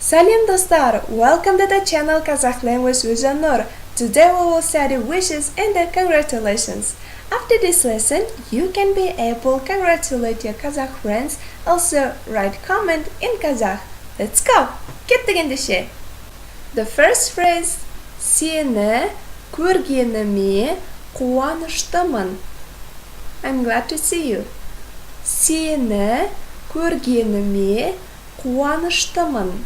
Salam dostlar, welcome to the channel Kazakh Language with Nur. Today we will study wishes and congratulations. After this lesson, you can be able to congratulate your Kazakh friends. Also write comment in Kazakh. Let's go. Kеттік ендеше. The first phrase, seni көргеніме қуаныштымын. I'm glad to see you. Seni көргеніме қуаныштымын.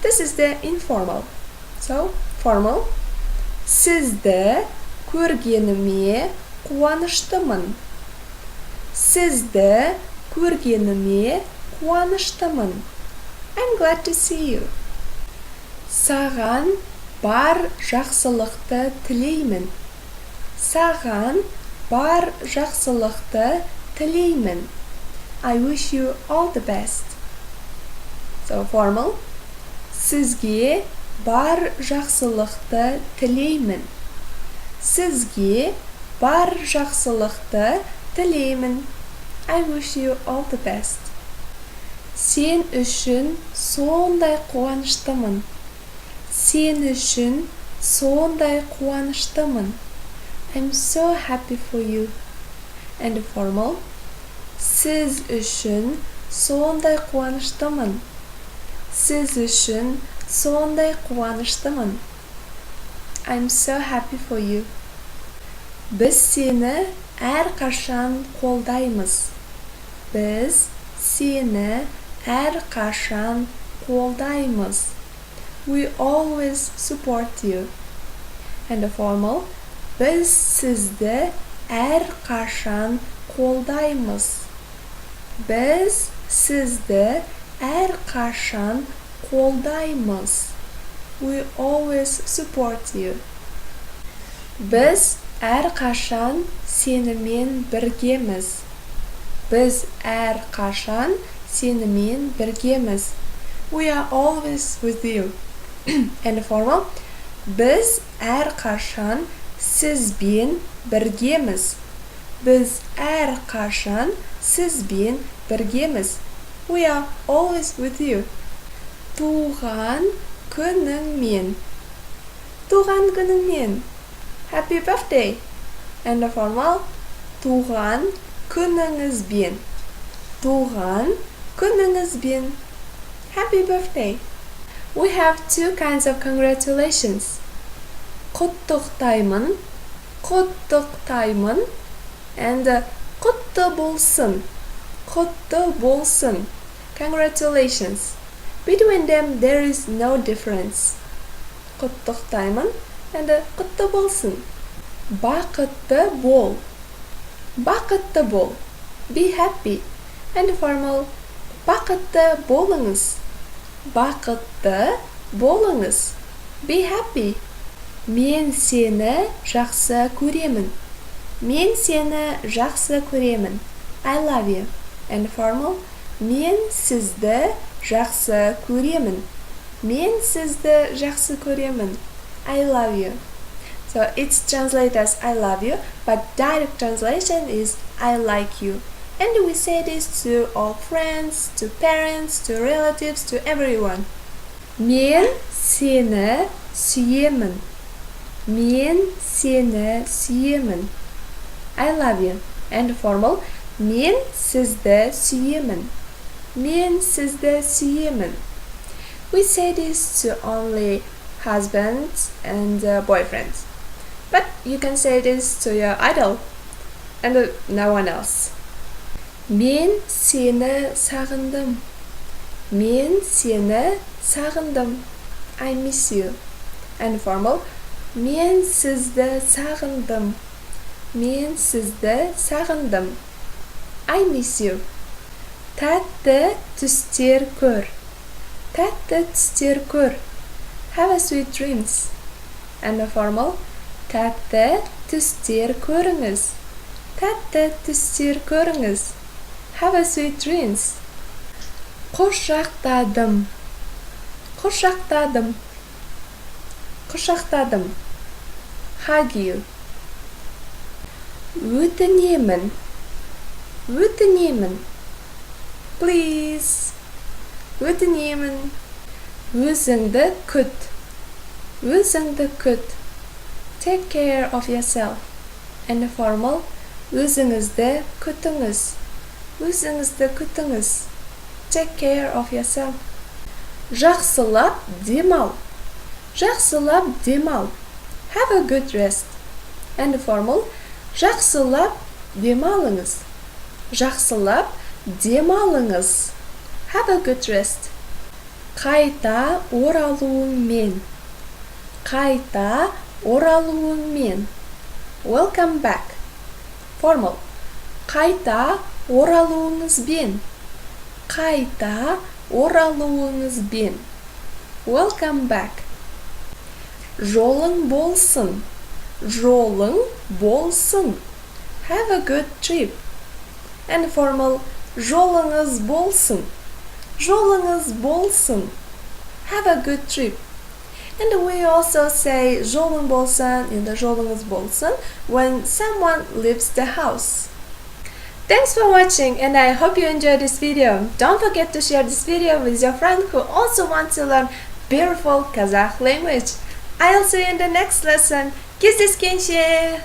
This is the informal. So, formal. Sizді көргеніме қуаныштымын. Sizді көргеніме қуаныштымын. I'm glad to see you. Саған бар жақсылықты тілеймін. Саған бар жақсылықты тілеймін. I wish you all the best. So, formal. Sizге бар жақсылықты тілеймін. Sizге бар жақсылықты тілеймін. I wish you all the best. Сен үшін сондай қуаныштымын. Сен үшін сондай қуаныштымын. I'm so happy for you. And formal. Siz үшін сондай қуаныштымын. Siz үшін сондай қуаныштымын. I'm so happy for you. Біз сені әрқашан қолдаймыз. Біз сені әрқашан қолдаймыз. We always support you. And the formal. Біз сізді әрқашан қолдаймыз. Біз сізді әрқашан қолдаймыз. We always support you. Біз әрқашан сенімен біргеміз. Біз әрқашан сенімен біргеміз. We are always with you. And formal. Біз әрқашан сізбен біргеміз. Біз әрқашан сізбен біргеміз. We are always with you. Туған күніңмен. Туған күніңмен. Happy birthday. And the formal. Туған күніңізбен. Туған күніңізбен. Happy birthday. We have two kinds of congratulations. Құттықтаймын. Құттықтаймын. And құтты болсын. Құтты болсын. Congratulations. Between them there is no difference. Құттықтаймын and құтты болсын. Бақытты бол. Бақытты бол. Be happy. And formal. Бақытты болыңыз. Бақытты болыңыз. Be happy. Мен сені жақсы көремін. Мен сені жақсы көремін. I love you. And formal. Мен сізді жақсы көремін. Мен сізді жақсы көремін. I love you. So it's translated as I love you, but direct translation is I like you. And we say this to all friends, to parents, to relatives, to everyone. Мен сені сүйемін. Мен сені сүйемін. I love you. And formal. Мен сізді сүйемін. Мен сізді сүйемін. We say this to only husbands and boyfriends. But you can say this to your idol and no one else. Мен сені сағындым. Мен сені сағындым. I miss you. And formal. Мен сізді сағындым. Мен сізді сағындым. I miss you. Тәтті түстер көр. Тәтті түстер көр. Have a sweet dreams. And formal. Тәтті түстер көріңіз. Тәтті түстер көріңіз. Have a sweet dreams. Құшақтадым. Құшақтадым. Құшақтадым. Hug you. Өтінемін. Өтінемін. Please. Өтінемін. Өзіңді күт. Өзіңді күт. Take care of yourself. And formal, өзіңізді күтіңіз. Өзіңізді күтіңіз. Take care of yourself. Жақсылап демал. Жақсылап демал. Have a good rest. And formal, жақсылап демалыңыз. Жақсылап демалыңыз. Have a good rest. Қайта оралуыңмен. Қайта оралуыңмен. Welcome back. Formal. Қайта оралуыңызбен. Қайта оралуыңызбен. Welcome back. Жолың болсын. Жолың болсын. Have a good trip. And formal, жолыңыз болсын. Жолыңыз болсын. Have a good trip. And we also say жолың болсын in the жолыңыз болсын when someone leaves the house. Thanks for watching, and I hope you enjoyed this video. Don't forget to share this video with your friend who also wants to learn beautiful Kazakh language. I'll see you in the next lesson. Кездескенше!